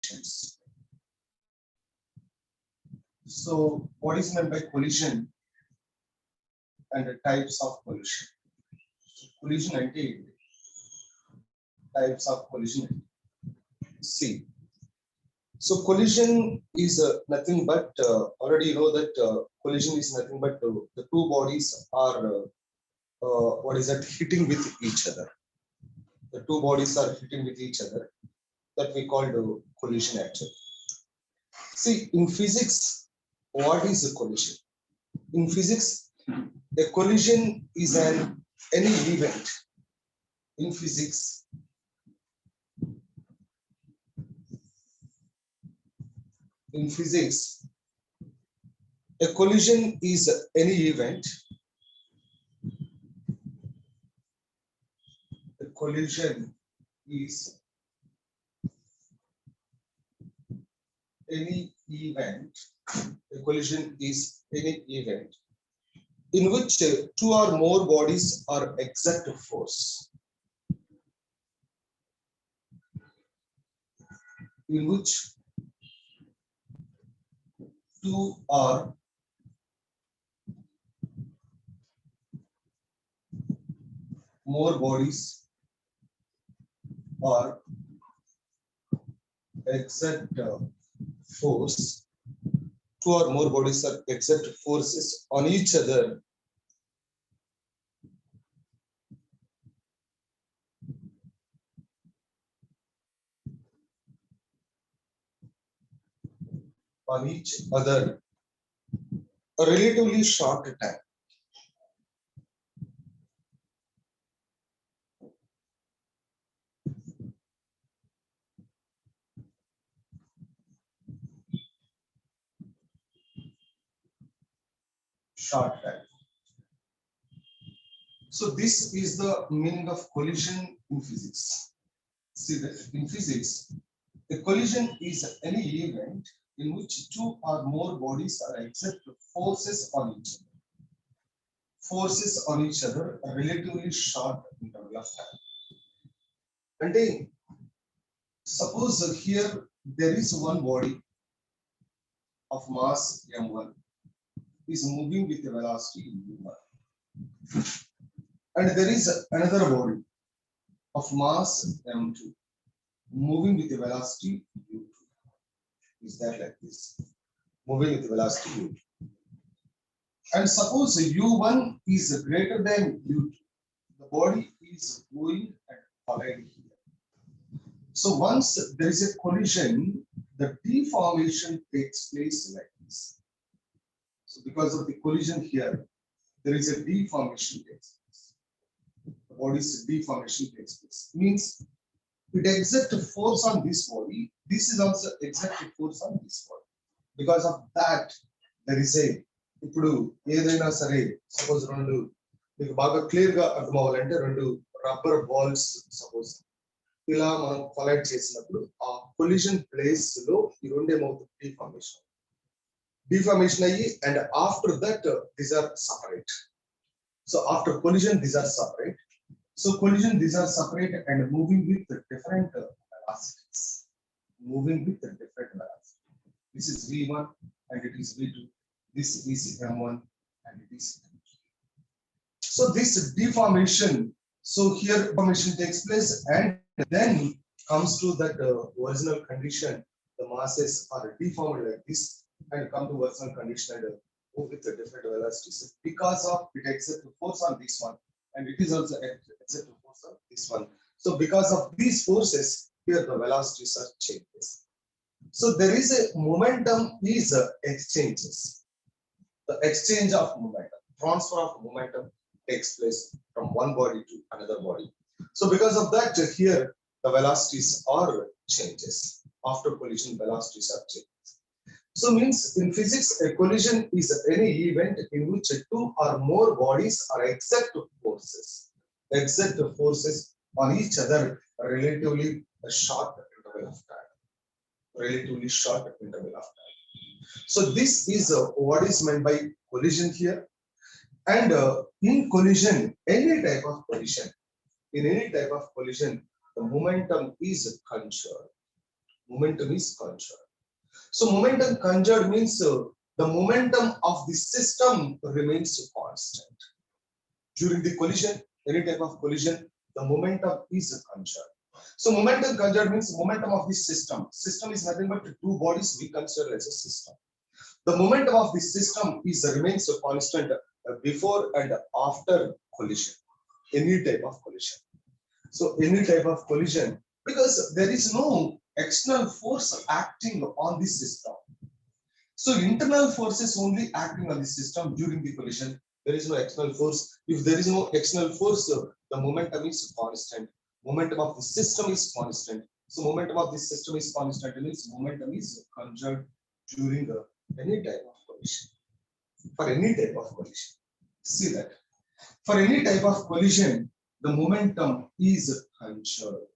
collisions. So what is meant by collision and the types of collision? Collision and types of collision. See, so collision is nothing but already you know that collision is nothing but the two bodies are what is that, hitting with each other. The two bodies are hitting with each other. That we call the collision actually. See, in physics, what is a collision? In physics, a collision is any event. In physics, a collision is any event. A collision is any event. A collision is any event in which two or more bodies are exert force. In which two or more bodies are exert force. Two or more bodies are exert forces on each other a relatively short time. Short time. So this is the meaning of collision in physics. See that in physics, a collision is any event in which two or more bodies are exert forces on each other. Forces on each other a relatively short interval of time. And suppose here there is one body of mass m1 is moving with a velocity u1, and there is another body of mass m2 moving with a velocity u2. Is that like this? Moving with a velocity u2. And suppose u1 is greater than u2, the body is going and colliding here. So once there is a collision, the deformation takes place like this. So because of the collision here, there is a deformation takes place. The body's deformation takes place. Means it exerts force on this body. This is also exerted force on this body. Because of that, there is a ఇప్పుడు ఏదైనా సరే suppose రెండు మీకు బాగా clear గా అర్థం అవ్వాలంటే రెండు రబ్బర్ బాల్స్ సపోజ్ ఇలా మనం కొలైడ్ చేసినప్పుడు ఆ కొలిషన్ ప్లేస్ లో ఈ రెండు ఏమవుతుంది, డిఫార్మేషన్ అయ్యి and after that these are separate. So after collision these are separate. So collision these are separate and moving with different velocities. This is v1 and it is v2. This is m1 and it is m2. So this deformation, so here deformation takes place and then comes to that original condition. The masses are deformed like this and come to original condition and move with a different velocities because of it exerts force on this one and it is also exerts force on this one. So because of these forces, here the velocities are changes. So there is a momentum is exchanges. The exchange of momentum, transfer of momentum takes place from one body to another body. So because of that, here the velocities are changes. After collision, velocities are changes. So means in physics, a collision is any event in which two or more bodies are exert forces on each other a relatively short interval of time. So this is what is meant by collision here. And in collision, any type of collision, the momentum is conserved. Momentum is conserved. So momentum conserved means the momentum of the system remains constant. During the collision, any type of collision, the momentum is conserved. So momentum conserved means momentum of the system. System is nothing but two bodies we consider as a system. The momentum of the system is remains constant before and after collision. Any type of collision. So any type of collision, because there is no external force acting on the system. So internal forces only acting on the system during the collision. There is no external force. If there is no external force, the momentum is constant. Momentum of the system is constant. So momentum of the system is constant, means momentum is conserved during any type of collision. For any type of collision. See that. For any type of collision, the momentum is conserved.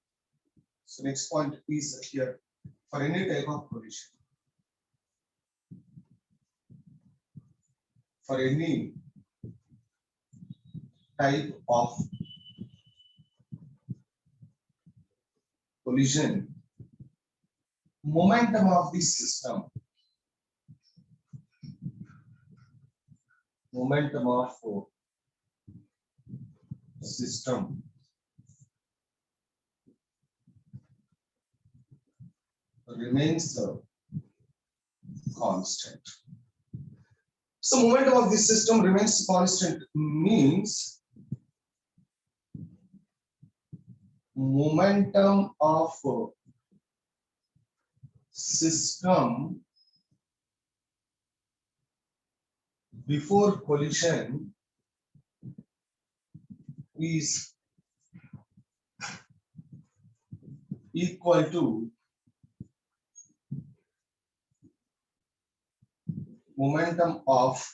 So next point is here. For any type of collision. For any type of collision, momentum of the system, momentum of system remains constant. So momentum of the system remains constant means momentum of system before collision is equal to momentum of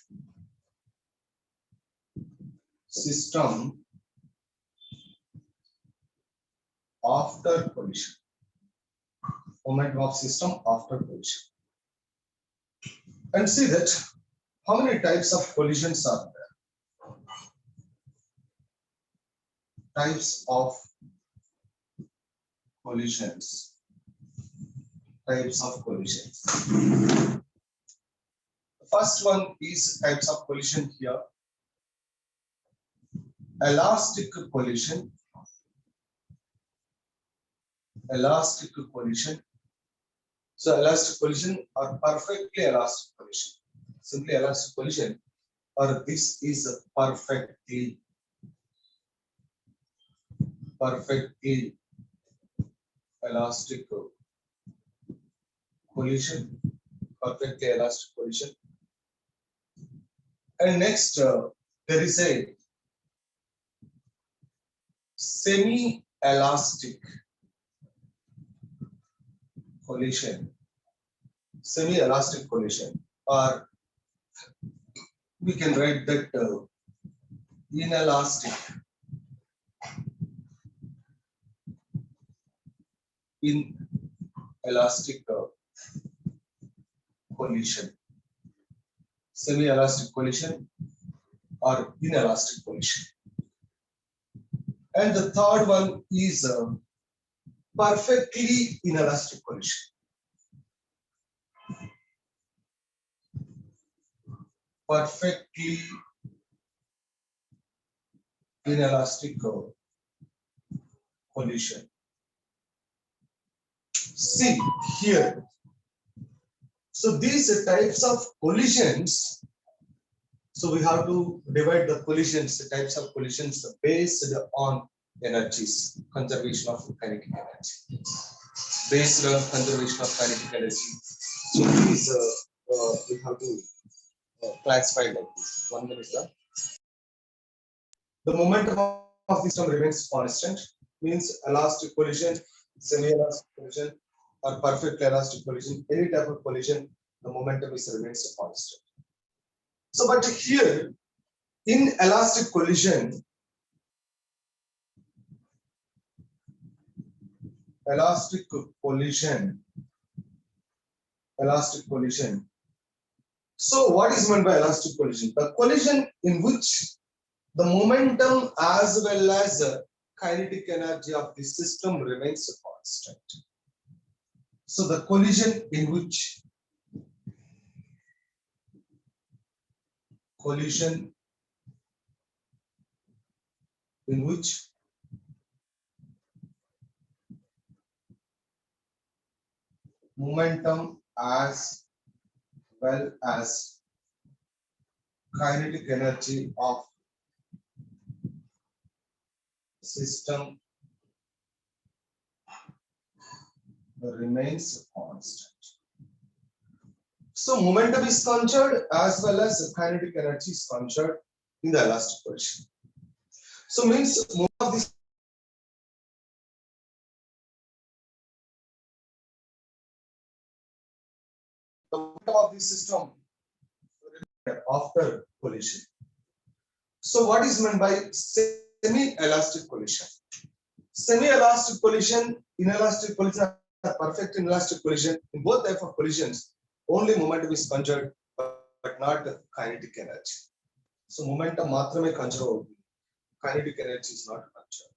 system after collision. Momentum of system after collision. And see that how many types of collisions are there? Types of collisions. Types of collisions. The first one is types of collision here. Elastic collision. Elastic collision. So elastic collision or perfectly elastic collision. Simply elastic collision, or this is a perfectly elastic collision. Perfectly elastic collision. And next, there is a semi-elastic collision. Semi-elastic collision, or we can write that inelastic. Inelastic collision. Semi-elastic collision or inelastic collision. And the third one is perfectly inelastic collision. Perfectly inelastic collision. See here. So these types of collisions, so we have to divide the collisions, the types of collisions based on energies, conservation of kinetic energy. Based on conservation of kinetic energy. So these we have to classify like this. 1 minute. The momentum of the system remains constant, means elastic collision, semi-elastic collision, or perfect elastic collision. Any type of collision, the momentum remains constant. So, but here in elastic collision, elastic collision. So, what is meant by elastic collision? The collision in which the momentum as well as kinetic energy of the system remains constant. So the collision in which momentum as well as kinetic energy of system remains constant. So momentum is conserved as well as kinetic energy is conserved in the elastic collision. So means more of this the momentum of the system after collision. So what is meant by semi-elastic collision? Semi-elastic collision, inelastic collision, perfect inelastic collision. In both type of collisions, only momentum is conserved, but not kinetic energy. So momentum matrame conserved, kinetic energy is not conserved.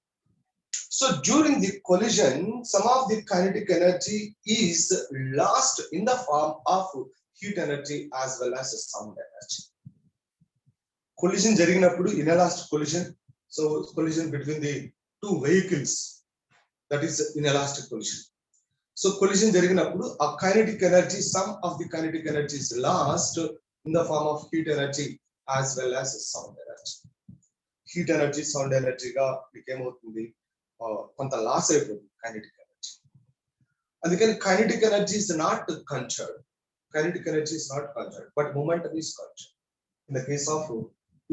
So during the collision, some of the kinetic energy is lost in the form of heat energy as well as sound energy. Collision జరిగినప్పుడు inelastic collision, so collision between the two vehicles, that is inelastic collision. So collision జరిగినప్పుడు a kinetic energy, some of the kinetic energy is lost in the form of heat energy as well as sound energy. Heat energy, sound energy గా ఏమవుతుంది, కొంత loss అయిపోతుంది kinetic energy. అందుకని kinetic energy is not conserved. Kinetic energy is not conserved, but momentum is conserved in the case of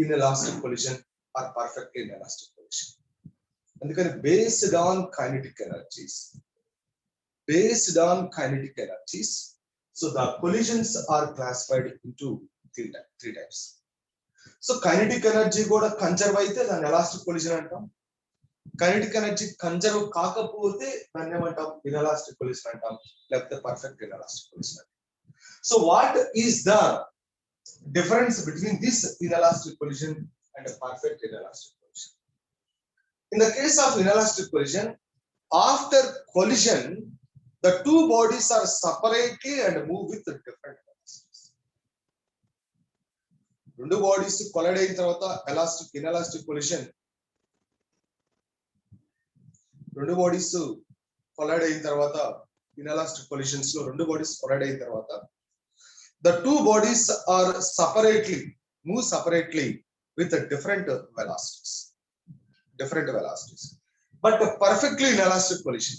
inelastic collision or perfectly inelastic collision. అందుకని based on kinetic energies, so the collisions are classified into three types. So kinetic energy కూడా conserve అయితే దాన్ని elastic collision అంటాం. Kinetic energy conserve కాకపోతే దాన్ని ఏమంటాం, ఇనెలాస్టిక్ collision అంటాం, లేకపోతే పర్ఫెక్ట్ ఇనెలాస్టిక్ కొలిషన్ అంటాం. So what is the difference between this inelastic collision and a perfect inelastic collision? In the case of inelastic collision, after collision, the two bodies are separately and move with different velocities. రెండు bodies collide అయిన తర్వాత ఇనెలాస్టిక్ collision, రెండు bodies collide అయిన తర్వాత ఇనెలాస్టిక్ collisions లో రెండు bodies collide అయిన తర్వాత the two bodies are move separately with different velocities. But perfectly inelastic collision,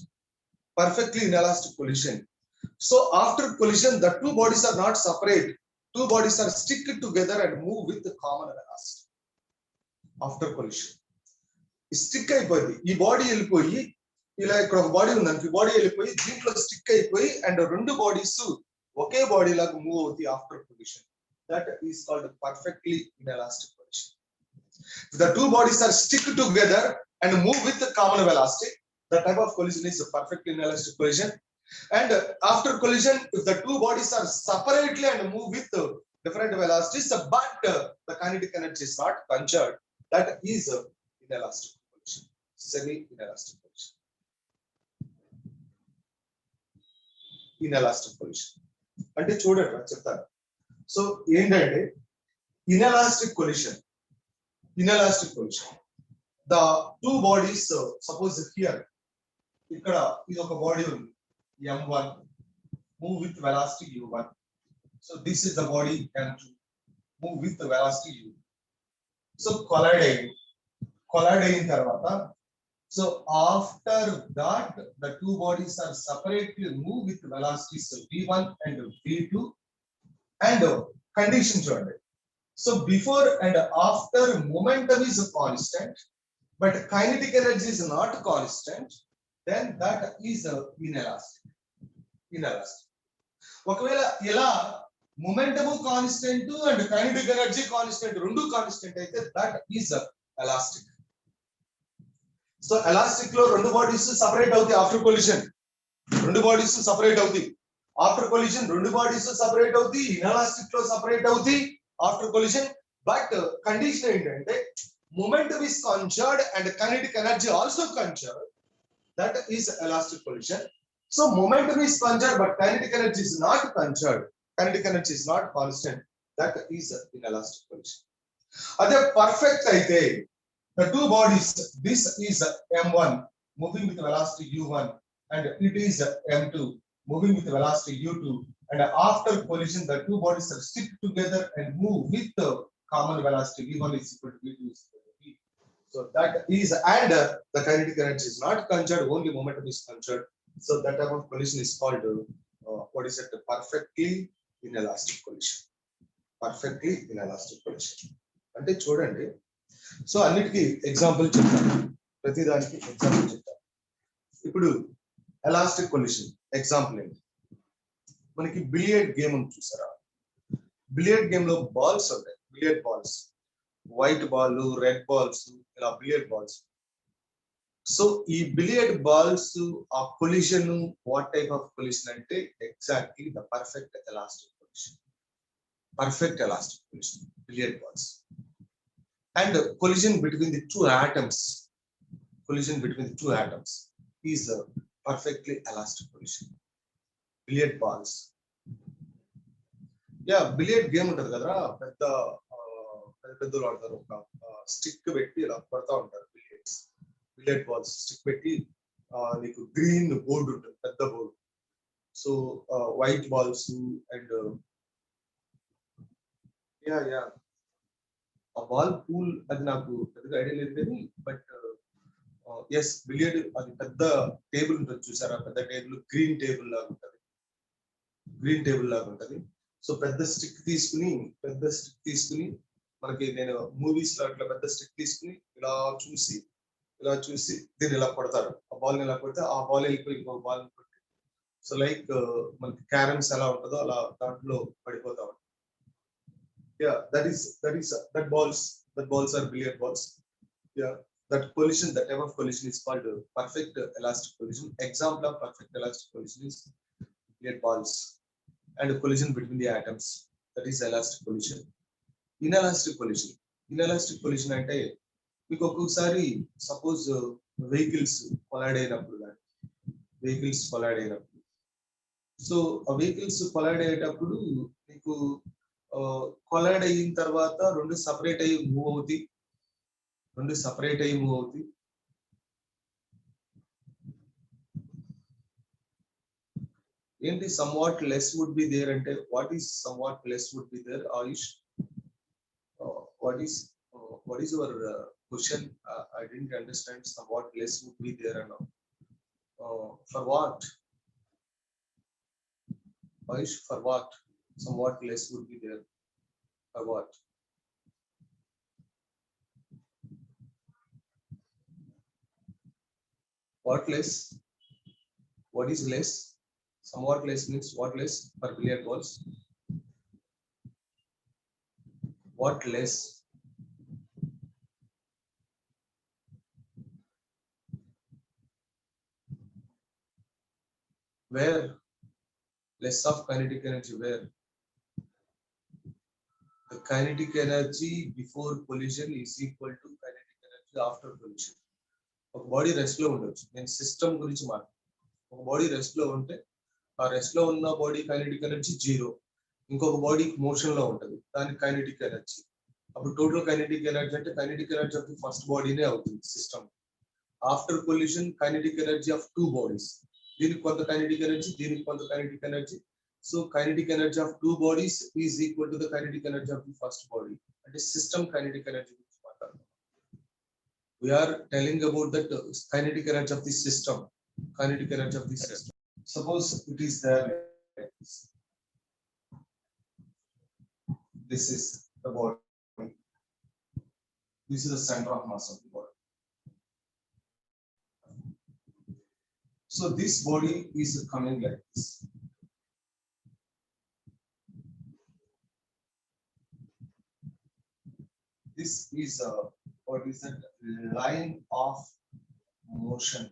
so after collision the two bodies are not separate, two bodies are stick together and move with the common velocity. After collision stick అయిపోయింది, ఈ body వెళ్ళిపోయి ఇలా ఇక్కడ ఒక body ఉందనుకో, body వెళ్ళిపోయి దీంట్లో stick అయిపోయి అండ్ రెండు బాడీస్ ఒకే బాడీ లాగా మూవ్ అవుతాయి after collision. That is called perfectly inelastic collision. If the two bodies are stick together and move with the common velocity, the type of collision is a perfectly inelastic collision. And after collision, if the two bodies are separately and move with different velocities, but the kinetic energy is not conserved, that is inelastic collision, semi-inelastic collision. Inelastic collision అంటే చూడండి చెప్తాను. So ఏంటంటే inelastic collision, the two bodies, suppose here ఇక్కడ ఇది ఒక body ఉంది m1, move with velocity u1. So this is the body m2, move with the velocity u. So collide అయిన తర్వాత, so after that the two bodies are separately move with velocities v1 and v2 and condition చూడండి. So before and after momentum is constant but kinetic energy is not constant, then that is inelastic. ఒకవేళ ఇలా momentum constant and kinetic energy constant రెండు constant అయితే that is elastic. So elastic లో రెండు bodies separate అవుతాయి after collision, రెండు bodies separate అవుతాయి after collision, రెండు బాడీస్ సెపరేట్ అవుతాయి ఇనెలాస్టిక్ లో సెపరేట్ అవుతాయి ఆఫ్టర్ కొలిషన్. బట్ కండిషన్ ఏంటంటే momentum is conserved and kinetic energy also conserved, that is elastic collision. So momentum is conserved, but kinetic energy is not conserved. Kinetic energy is not constant. That is inelastic collision. Other perfect అయితే the two bodies, this is m1 moving with velocity u1 and it is m2 moving with velocity u2, and after collision the two bodies are stick together and move with the common velocity v1 is equal to v2 is equal to v. So that is, and the kinetic energy is not conserved, only momentum is conserved. So that type of collision is called what is it, perfectly inelastic collision. Perfectly inelastic collision అంటే చూడండి. So అన్నిటికీ example చెప్తాను, ప్రతిదానికి example చెప్తాను. ఇప్పుడు elastic collision example ఏంటి, మనకి billiard game ఉంది చూసారా, బిలియర్డ్ గేమ్ లో బాల్స్ ఉంటాయి, billiard balls, white ball, red balls, ఇలా బిలియర్డ్ బాల్స్. సో ఈ బిలియర్డ్ బాల్స్ ఆ collision what type of collision అంటే exactly the perfect elastic collision. Perfect elastic collision, billiard balls, and collision between the two atoms. Collision between the two atoms is a perfectly elastic collision. Billiard balls. Yeah, billiard game ఉంటుంది కదా, పెద్ద పెద్దలు ఆడతారు, ఒక stick పెట్టి ఇలా కొడతా ఉంటారు బిలియర్డ్స్, బిలియర్డ్ బాల్స్ స్టిక్ పెట్టి, నీకు గ్రీన్ బోర్డు ఉంటుంది, పెద్ద board. So white balls and ఆ బాల్ పూల్ అది నాకు పెద్దగా ఐడియా లేదు కానీ, బట్ ఎస్ బిలియర్డ్ అది పెద్ద టేబుల్ ఉంటుంది చూసారా, పెద్ద టేబుల్, గ్రీన్ టేబుల్ లాగా ఉంటుంది, గ్రీన్ టేబుల్ లాగా ఉంటుంది. సో పెద్ద స్టిక్ తీసుకుని మనకి నేను మూవీస్ లో అట్లా పెద్ద స్టిక్ తీసుకుని ఇలా చూసి దీన్ని ఇలా కొడతారు, ఆ బాల్ ని ఇలా కొడితే ఆ బాల్ వెళ్ళిపోయి ఇంకో బాల్ కొట్టి, సో లైక్ మనకి క్యారమ్స్ ఎలా ఉంటుందో అలా దాంట్లో పడిపోతా ఉంటుంది. Yeah, that balls are billiard balls. Yeah, that collision, that type of collision is called perfect elastic collision. Example of perfect elastic collision is billiard balls and collision between the atoms, that is elastic collision. Inelastic collision అంటే మీకు ఒక్కొక్కసారి suppose vehicles collide అయినప్పుడు, so ఆ vehicles collide అయ్యేటప్పుడు మీకు collide అయిన తర్వాత రెండు సపరేట్ అయ్యి మూవ్ అవుతాయి. ఏంటి somewhat less would be there అంటే, what is somewhat less would be there, Ayush? What is your question? I didn't understand. Somewhat less would be there and for what, Ayush? For what somewhat less would be there? For what? What less? What is less? Somewhat less means what less for billiard balls? What less? Where? Less of kinetic energy, where? The kinetic energy before collision is equal to kinetic energy after collision. ఒక body rest లో ఉండొచ్చు, నేను system గురించి మాట్లాడు. ఒక body rest లో ఉంటే ఆ రెస్ట్ లో ఉన్న బాడీ కైనెటిక్ ఎనర్జీ 0, ఇంకొక బాడీ మోషన్ లో ఉంటుంది, దానికి కైనెటిక్ ఎనర్జీ. అప్పుడు టోటల్ కైనెటిక్ ఎనర్జీ అంటే kinetic energy of the first బాడీనే అవుతుంది system. After collision kinetic energy of two bodies, దీనికి కొంత కైనెటిక్ ఎనర్జీ, దీనికి కొంత kinetic energy. So kinetic energy of two bodies is equal to the kinetic energy of the first body. అంటే system kinetic energy గురించి మాట్లాడుతాం. We are telling about that kinetic energy of the system. Suppose it is there like this. This is the body. This is the center of mass of the body. So this body is coming like this. This is what is that line of motion,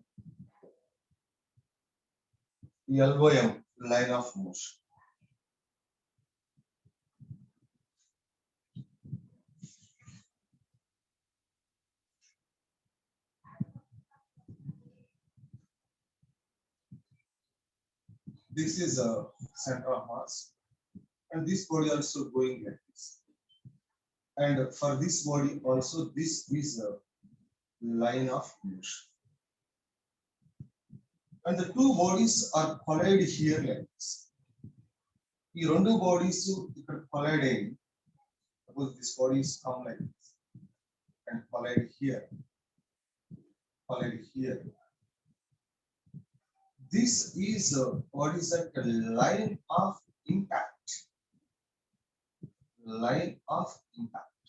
LOM, line of motion. This is a center of mass, and this body also going like this. And for this body also, this is a line of motion. And the two bodies are collided here like this. ఈ రెండు bodies ఇక్కడ collide అయ్యి, suppose this body is come like this and collide here. This is what is that line of impact. Line of impact.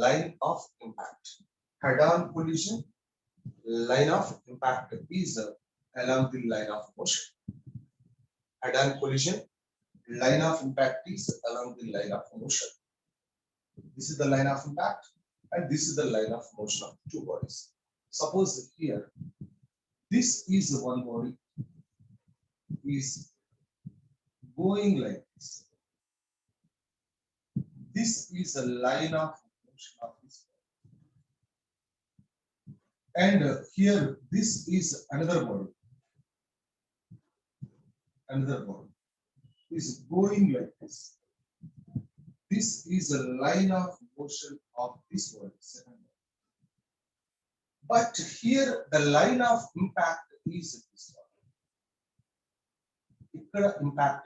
Line of impact. Head-on collision. Line of impact is along the line of motion. Head-on collision. Line of impact is along the line of motion. This is the line of impact, and this is the line of motion of two bodies. Suppose here, this is one body is going like this. This is a line of motion of this body. And here, this is another body. Another body is going like this. This is a line of motion of this body. But here the line of impact is this one. Ikkada impact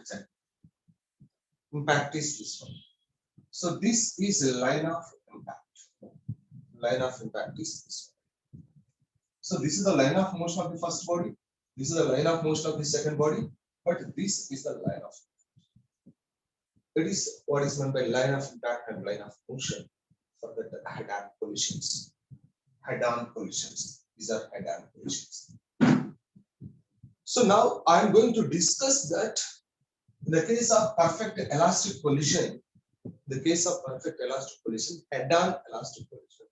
is this one. So this is a line of impact. Line of impact is this one. So this is the line of motion of the first body. This is the line of motion of the second body. But this is the line of impact. It is what is meant by line of impact and line of motion for the head-on collisions. Head-on collisions. These are head-on collisions. So now I am going to discuss that in the case of perfect elastic collision, head-on elastic collision.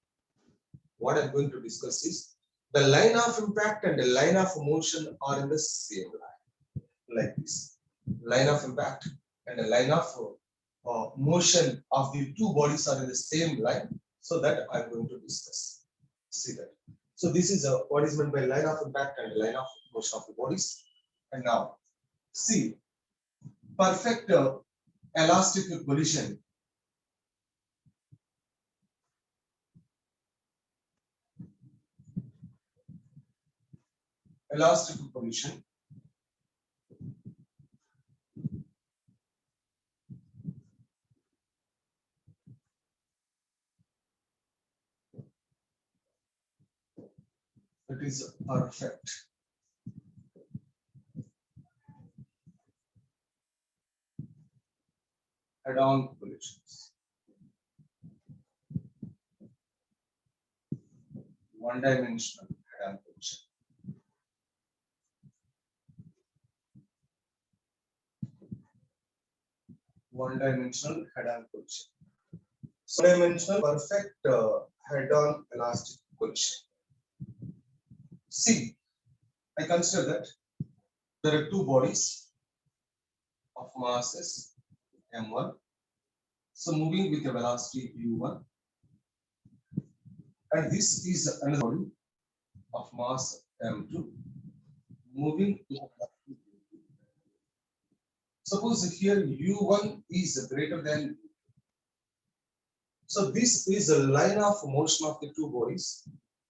What I am going to discuss is the line of impact and the line of motion are in the same line, like this. Line of impact and the line of motion of the two bodies are in the same line, so that I am going to discuss. See that. So this is what is meant by line of impact and line of motion of the bodies. And now see perfect elastic collision. Elastic collision. It is perfect. Head-on collisions. One-dimensional head-on collision. One-dimensional head-on collision. So dimensional perfect head-on elastic collision. See, I consider that there are two bodies of masses m1. So moving with a velocity u1, and this is another body of mass m2 moving to a velocity u2. Suppose here u1 is greater than u2. So this is a line of motion of the two bodies,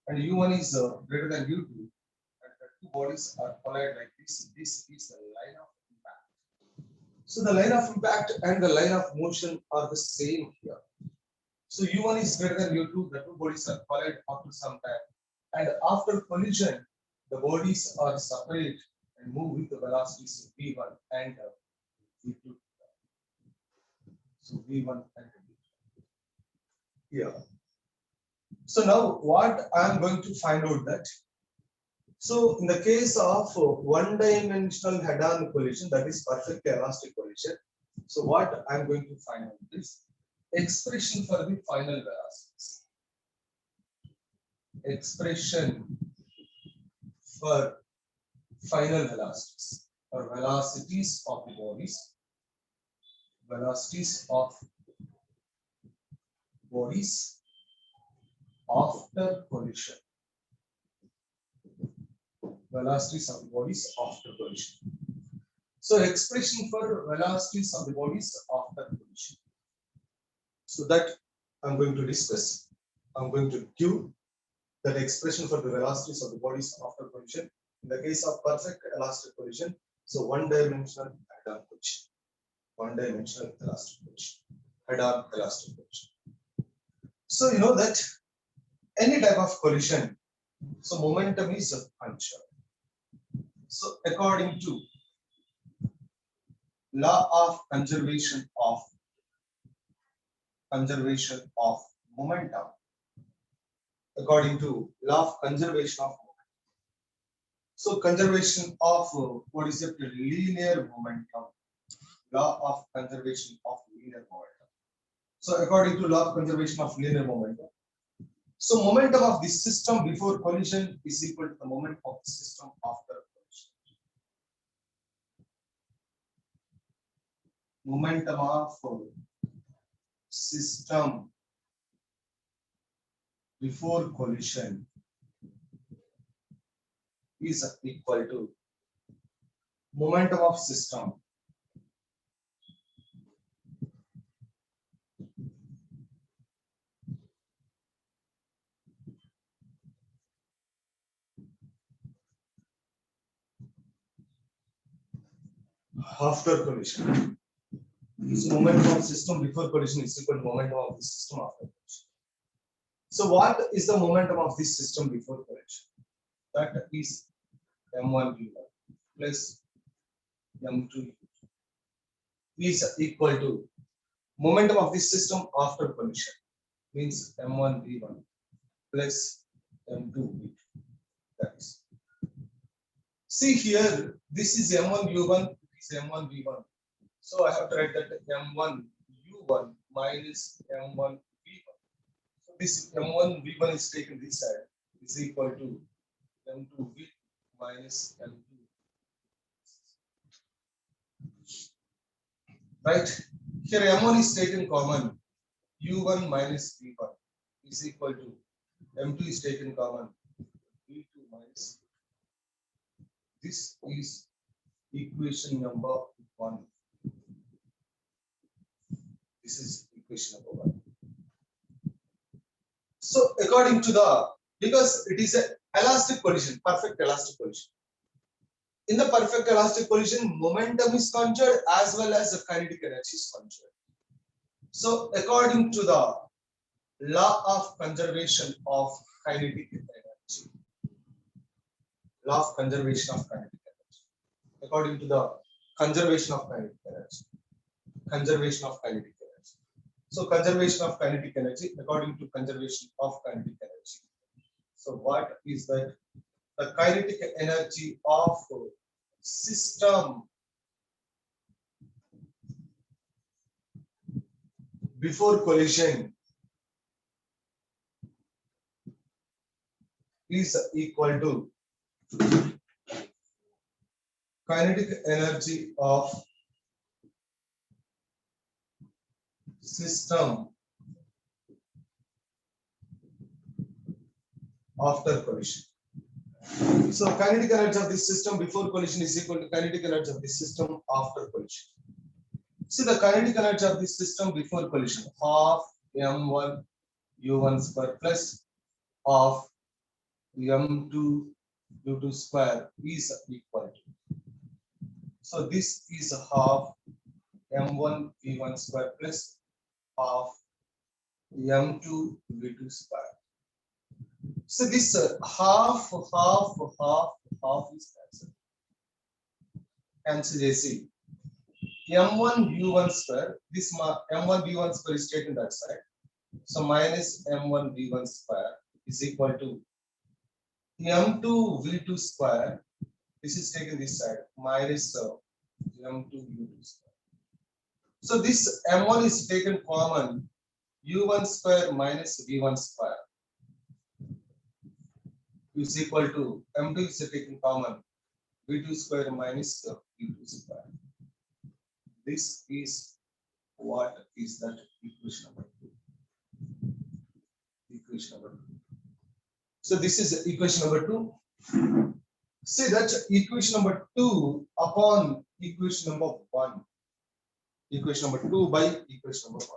and u1 is greater than u2, and the two bodies are collided like this. This is the line of impact. So the line of impact and the line of motion are the same here. So u1 is greater than u2, the two bodies are collided after some time, and after collision, the bodies are separate and move with the velocities v1 and v2. So v1 and v2. Here. So now what I am going to find out that, so in the case of one-dimensional head-on collision, that is perfect elastic collision. So what I am going to find out is expression for the final velocities. Expression for final velocities or velocities of the bodies. Velocities of bodies after collision. velocities of the bodies after collision. So expression for velocities of the bodies after collision. So that I'm going to discuss. I'm going to give that expression for the velocities of the bodies after collision. In the case of perfect elastic collision, so one-dimensional head-on collision. One-dimensional elastic collision. Head-on elastic collision. So you know that any type of collision, so momentum is conserved. So according to law of conservation of momentum, according to law of conservation of momentum. So conservation of what is it? Linear momentum. Law of conservation of linear momentum. So according to law of conservation of linear momentum, so momentum of the system before collision is equal to the momentum of the system after collision. Momentum of system before collision is equal to momentum of system after collision. So momentum of system before collision is equal to momentum of the system after collision. So what is the momentum of this system before collision? That is m1 v1 plus m2 is equal to momentum of this system after collision, means m1 v1 plus m2 v2. That is. See here, this is m1 u1, this is m1 v1. So I have to write that m1 u1 minus m1 v1. So this m1 v1 is taken this side is equal to m2 v2 minus m2. Right? Here m1 is taken common. u1 minus v1 is equal to m2 is taken common. v2 minus. This is equation number 1. This is equation number 1. So according to the, because it is an elastic collision, perfect elastic collision. In the perfect elastic collision, momentum is conserved as well as the kinetic energy is conserved. So according to the law of conservation of kinetic energy, law of conservation of kinetic energy, according to the conservation of kinetic energy, conservation of kinetic energy. So conservation of kinetic energy, according to conservation of kinetic energy. So what is that? The kinetic energy of system before collision is equal to kinetic energy of system after collision. So kinetic energy of this system before collision is equal to kinetic energy of this system after collision. See the kinetic energy of this system before collision, half m1 u1 square plus half m2 u2 square is equal to. So this is half m1 v1 square plus half m2 v2 square. So this half is cancelled. Cancel AC. m1 v1 square, this m1 v1 square is taken that side. So minus m1 v1 square is equal to m2 v2 square. This is taken this side minus m2 v2 square. So this m1 is taken common, u1 square minus v1 square is equal to m2 is taken common, v2 square minus v2 square. This is what is that equation number 2. Equation number 2. So this is equation number 2. See that equation number 2 upon equation number 1. Equation number 2 by equation number 1.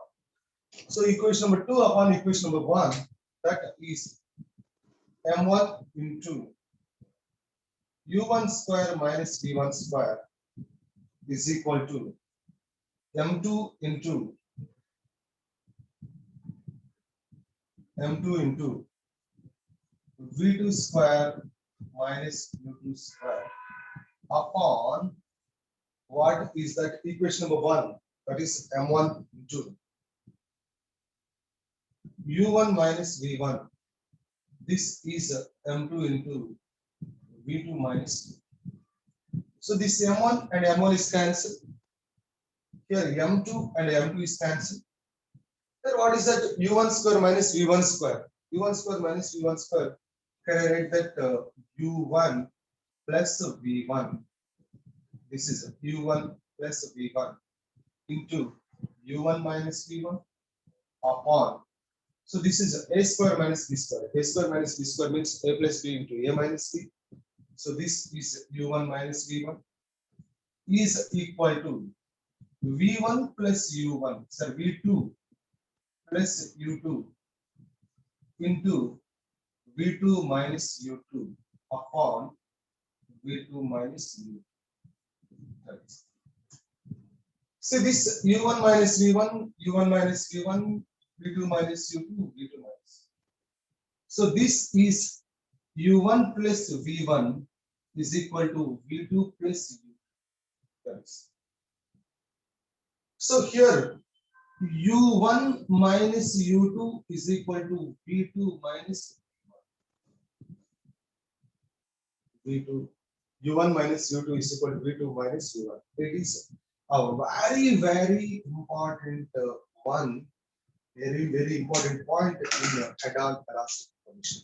So equation number 2 upon equation number 1, that is m1 into u1 square minus v1 square is equal to m2 into v2 square minus u2 square upon what is that equation number 1, that is m1 into u1 minus v1. This is m2 into v2 minus 2. So this m1 and m1 is cancelled. Here m2 and m2 is cancelled. Then what is that u1 square minus v1 square? u1 square minus v1 square. Can I write that u1 plus v1? This is u1 plus v1 into u1 minus v1 upon. So this is a square minus b square. A square minus b square means a plus b into a minus b. So this is u1 minus v1 is equal to v1 plus u1, sir, v2 plus u2 into v2 minus u2 upon v2 minus u2. So this u1 minus v1, u1 minus v1, v2 minus u2, v2 minus. So this is u1 plus v1 is equal to v2 plus u2. So here u1 minus u2 is equal to v2 minus v2. u1 minus u2 is equal to v2 minus u1. It is a very important one, very important point in add-on elastic collision.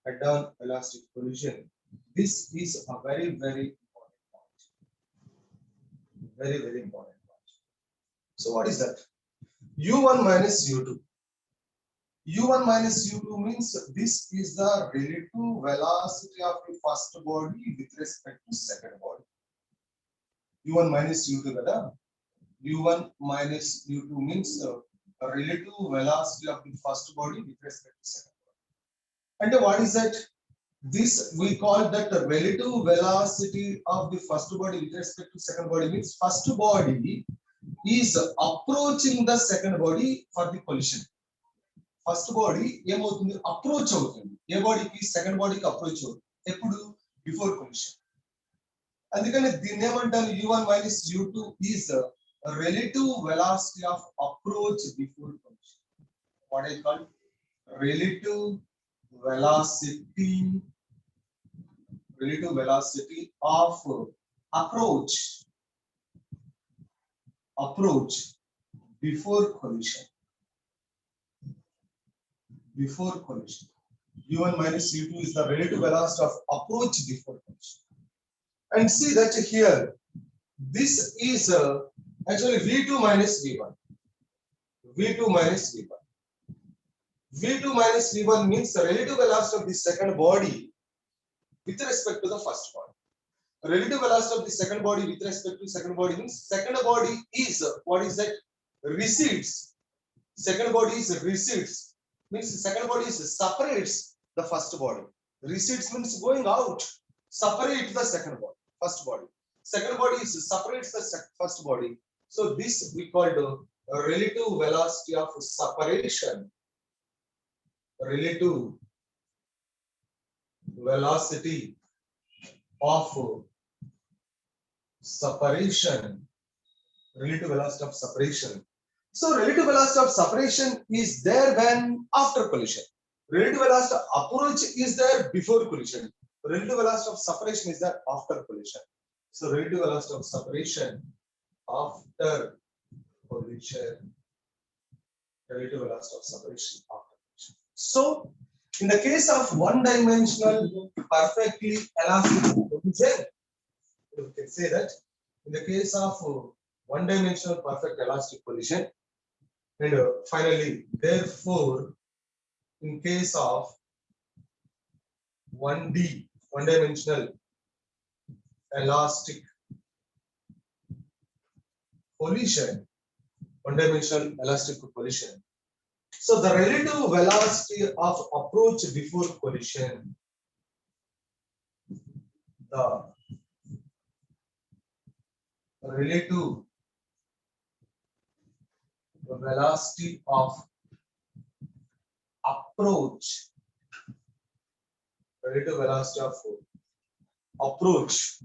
Add-on elastic collision. This is a very important point. Very important point. So what is that? u1 minus u2. u1 minus u2 means this is the relative velocity of the first body with respect to second body. u1 minus u2 kada. u1 minus u2 means a relative velocity of the first body with respect to second body. And what is that? This we call that the relative velocity of the first body with respect to second body means first body is approaching the second body for the collision. First body approach అవుతుంది. ఏ బాడీకి second బాడీకి approach అవుతుంది. ఎప్పుడు? Before collision. అందుకని దీన్ని ఏమంటారు? u1 minus u2 is relative velocity of approach before collision. What I call relative velocity of approach before collision. u1 minus u2 is the relative velocity of approach before collision. And see that here this is actually v2 minus v1. v2 minus v1. v2 minus v1 means the relative velocity of the second body with respect to the first body. Relative velocity of the second body with respect to second body means second body is what is that? Recedes. Second body is recedes. Means the second body is separates the first body. Recedes means going out. Separate the second body. First body. Second body is separates the first body. So this we call the relative velocity of separation. Relative velocity of separation. Relative velocity of separation. So relative velocity of separation is there when after collision. Relative velocity of approach is there before collision. Relative velocity of separation is there after collision. So relative velocity of separation after collision. Relative velocity of separation after collision. So in the case of one-dimensional perfectly elastic collision, you can say that in the case of one-dimensional perfect elastic collision, and finally, therefore, in case of 1D, one-dimensional elastic collision, one-dimensional elastic collision. So the relative velocity of approach before collision, the relative velocity of approach, relative velocity of approach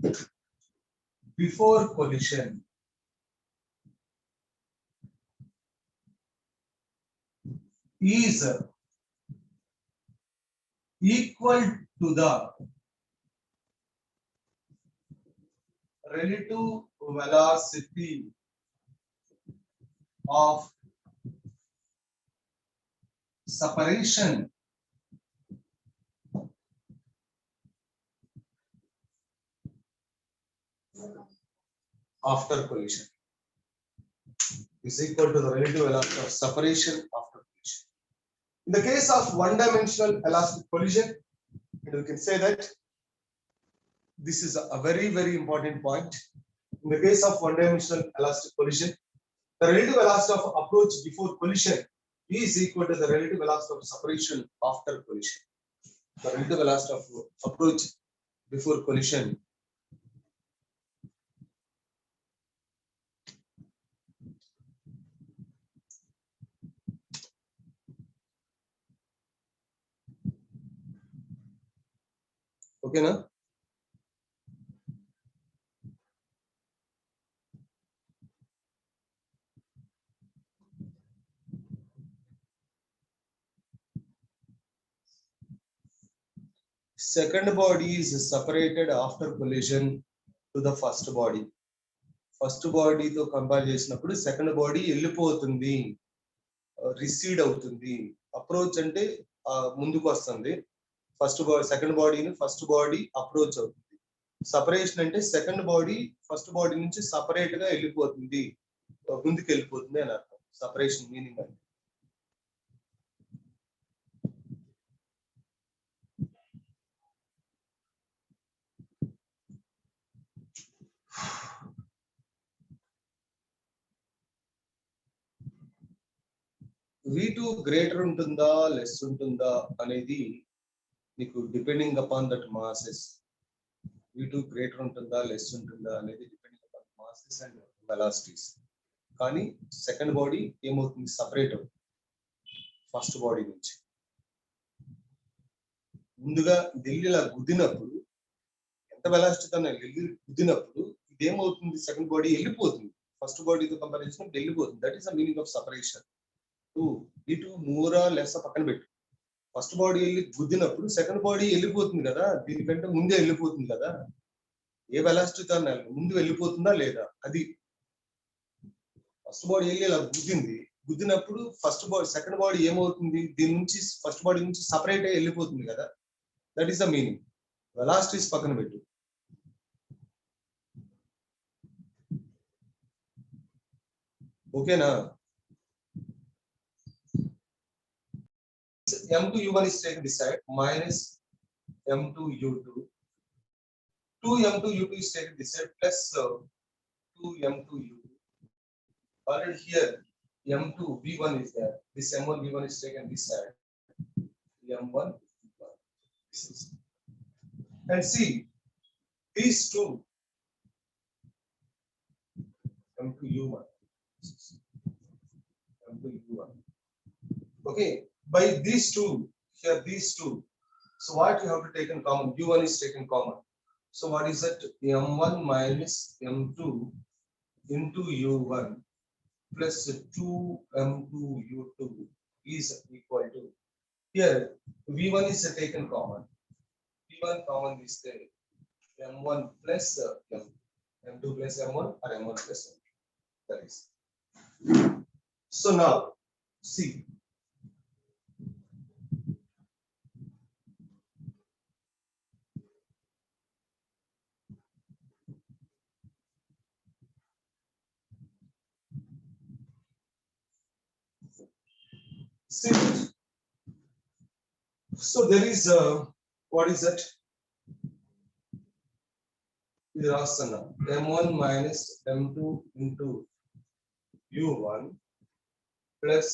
before collision is equal to the relative velocity of separation after collision, is equal to the relative velocity of separation after collision. In the case of one-dimensional elastic collision, we can say that this is a very, very important point. In the case of one-dimensional elastic collision, the relative velocity of approach before collision is equal to the relative velocity of separation after collision. The relative velocity of approach before collision okay na? Second body is separated after collision to the first body. First body తో compare చేసినప్పుడు second body వెళ్ళిపోతుంది, రిసీడ్ అవుతుంది. Approach అంటే ముందుకు వస్తుంది. Second బాడీని first body approach అవుతుంది. Separation అంటే సెకండ్ బాడీ ఫస్ట్ బాడీ నుంచి సపరేట్ గా వెళ్ళిపోతుంది, ముందుకు వెళ్ళిపోతుంది అని అర్థం. సపరేషన్ మీనింగ్ అంటే V2 గ్రేటర్ ఉంటుందా లెస్ ఉంటుందా అనేది మీకు depending upon that masses. V2 greater ఉంటుందా లెస్ ఉంటుందా అనేది depending upon masses and velocities. కానీ సెకండ్ బాడీ ఏమవుతుంది, సపరేట్ అవుతుంది ఫస్ట్ బాడీ నుంచి. ముందుగా ఢిల్లీ ఇలా గుద్దినప్పుడు ఎంత వెలాసిటీతో ఢిల్లీ గుద్దినప్పుడు ఇదేమవుతుంది, సెకండ్ బాడీ వెళ్ళిపోతుంది, ఫస్ట్ బాడీతో కంపేర్ చేసినప్పుడు వెళ్ళిపోతుంది. That is the meaning of separation. ఇటు మూరా లెస్ పక్కన పెట్టు. ఫస్ట్ బాడీ వెళ్ళి గుద్దినప్పుడు సెకండ్ బాడీ వెళ్ళిపోతుంది కదా, దీనికంటే ముందే వెళ్ళిపోతుంది కదా. ఏ వెలాసిటీతో ముందు వెళ్ళిపోతుందా లేదా, అది ఫస్ట్ బాడీ వెళ్ళి ఇలా గుద్దినప్పుడు సెకండ్ బాడీ ఏమవుతుంది, దీని నుంచి ఫస్ట్ బాడీ నుంచి సపరేట్ అయ్యి వెళ్ళిపోతుంది కదా. That is the meaning. Velocities పక్కన పెట్టు. ఓకేనా? M2 U1 is taken this side minus M2 U2. 2 M2 U2 is taken this side plus 2 M2 U2. Already here M2 V1 is there. This M1 V1 is taken this side. M1 V1. And see these two M2 U1. M2 U1. Okay. By these two, here these two. So what you have to take in common? U1 is taken common. So what is that? M1 minus M2 into U1 plus 2 M2 U2 is equal to, here V1 is taken common. V1 common is there. M1 plus M2 plus M1 or M1 plus M2. That is. So now see. So there is what is that? ఇది రాస్తున్నా m1 minus m2 into u1 plus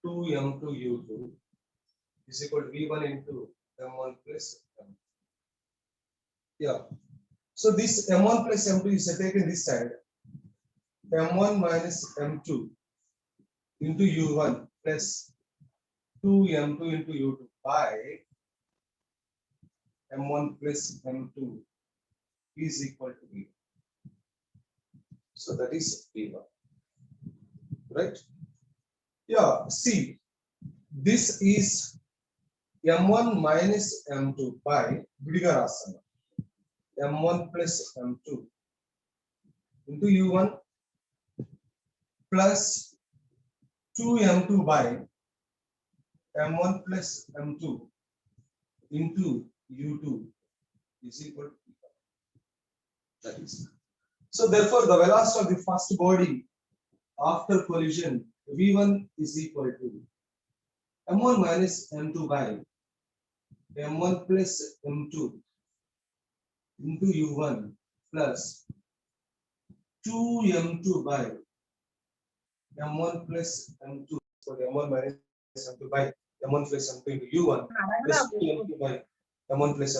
2m2 u2 is equal to v1 into m1 plus m2. Yeah. So this m1 plus m2 is taken this side. m1 minus m2 into u1 plus 2m2 into u2 by m1 plus m2 is equal to v1. So that is v1. Right? Yeah, see, this is m1 minus m2 by vidiga rasana m1 plus m2 into u1 plus 2m2 by m1 plus m2 into u2 is equal to v1. That is. So therefore, the velocity of the first body after collision v1 is equal to m1 minus m2 by m1 plus m2 into u1 plus 2m2 by m1 plus m2. So m1 minus m2 by m1 plus m2 into u1 plus 2m2 by m1 plus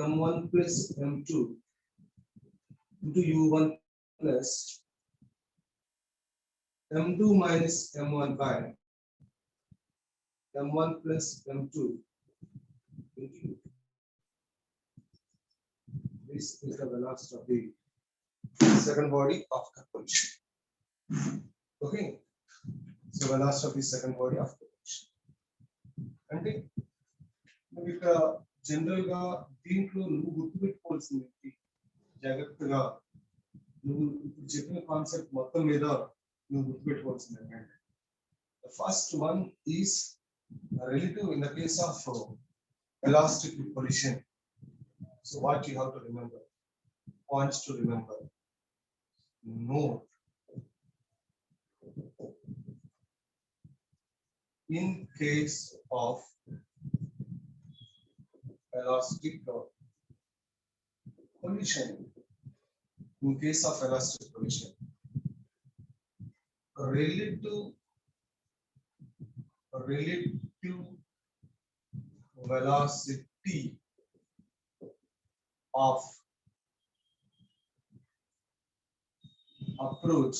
m1 plus m2 into u1 plus m2 minus m1 by m1 plus m2 into u2. This is the velocity of the second body after collision. Okay. So velocity of the second body after collision. అంటే నువ్వు ఇక్కడ general గా దీంట్లో నువ్వు గుర్తుపెట్టుకోవాల్సింది జాగ్రత్తగా నువ్వు ఇప్పుడు చెప్పిన కాన్సెప్ట్ మొత్తం మీద నువ్వు గుర్తుపెట్టుకోవాల్సింది ఏంటంటే the first one is relative in the case of elastic collision. So what you have to remember, points to remember: note, in case of elastic collision, in case of elastic collision, relative velocity of approach.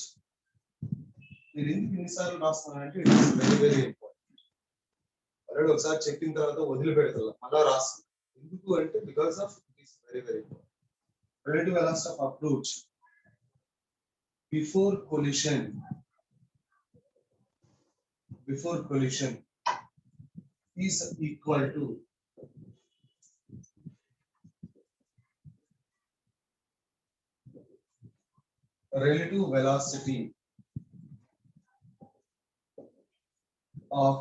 మీరు ఎందుకు ఎన్నిసార్లు రాస్తున్నానంటే it is very very important. Already ఒకసారి చెప్పిన తర్వాత వదిలిపెడతా అలా రాస్తాను. ఎందుకు అంటే because of it is very very important. Relative velocity of approach before collision is equal to relative velocity of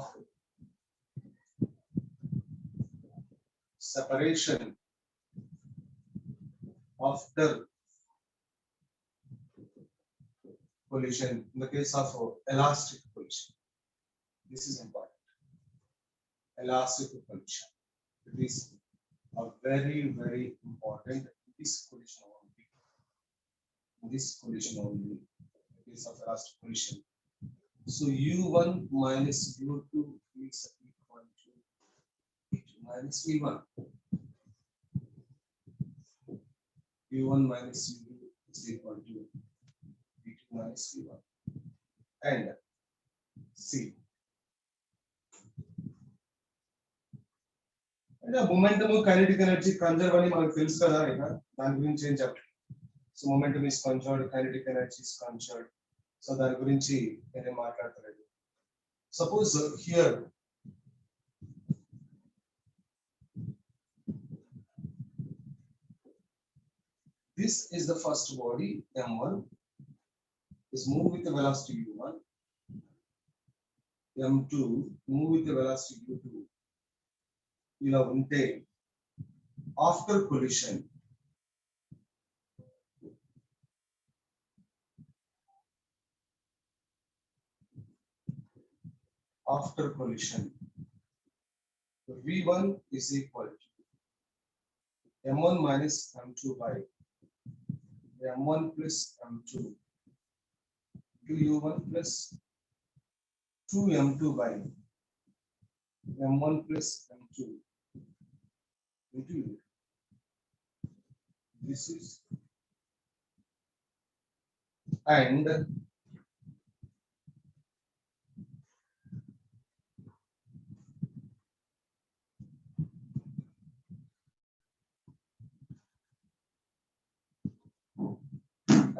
separation after collision in the case of elastic collision. This is important. Elastic collision. It is a very very important this collision only. This collision only. In the case of elastic collision. So u1 minus u2 is equal to v2 minus v1. u1 minus u2 is equal to v2 minus v1. And see. అంటే momentum kinetic energy conserve అని మనకు తెలుసు కదా, ఇక దాని గురించి ఏం చెప్పాలి. So momentum is conserved, kinetic energy is conserved. So దాని గురించి నేనేం మాట్లాడతలేదు. Suppose here this is the first body m1 is move with the velocity u1, m2 move with the velocity u2. ఇలా ఉంటే after collision v1 is equal to m1 minus m2 by m1 plus m2 to u1 plus 2m2 by m1 plus m2 into u. This is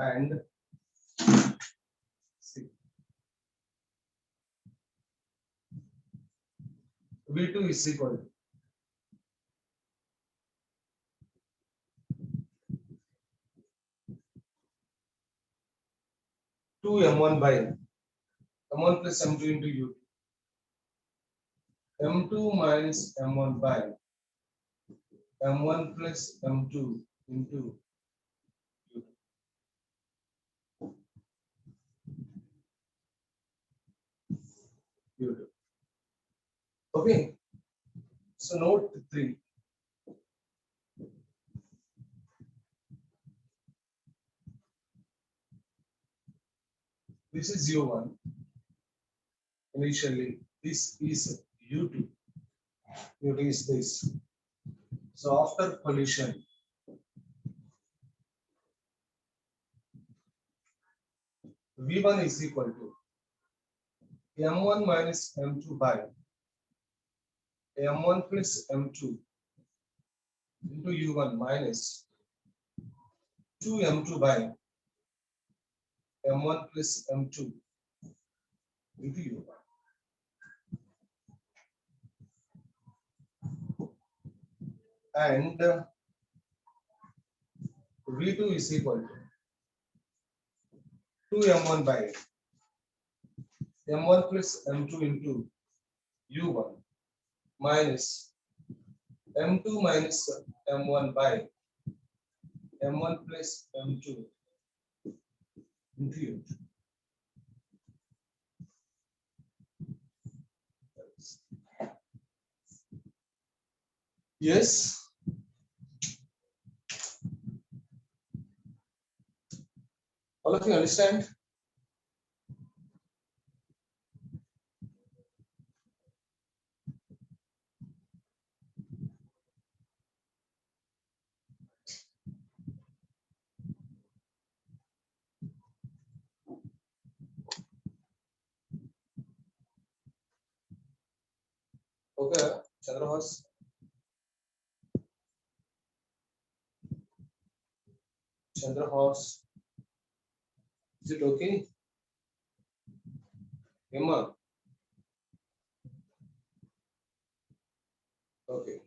and see, v2 is equal to 2m1 by m1 plus m2 into u. m2 minus m1 by m1 plus m2 into u2. Okay, so note 3. This is u1 initially. This is u2. u2 is this. So after collision, v1 is equal to m1 minus m2 by m1 plus m2 into u1 minus 2m2 by m1 plus m2 into u1. And v2 is equal to 2m1 by m1 plus m2 into u1 minus m2 minus m1 by m1 plus m2 into u2. Yes. All of you understand? Okay, Chandrahas. Chandrahas. Is it okay? Emma. Okay.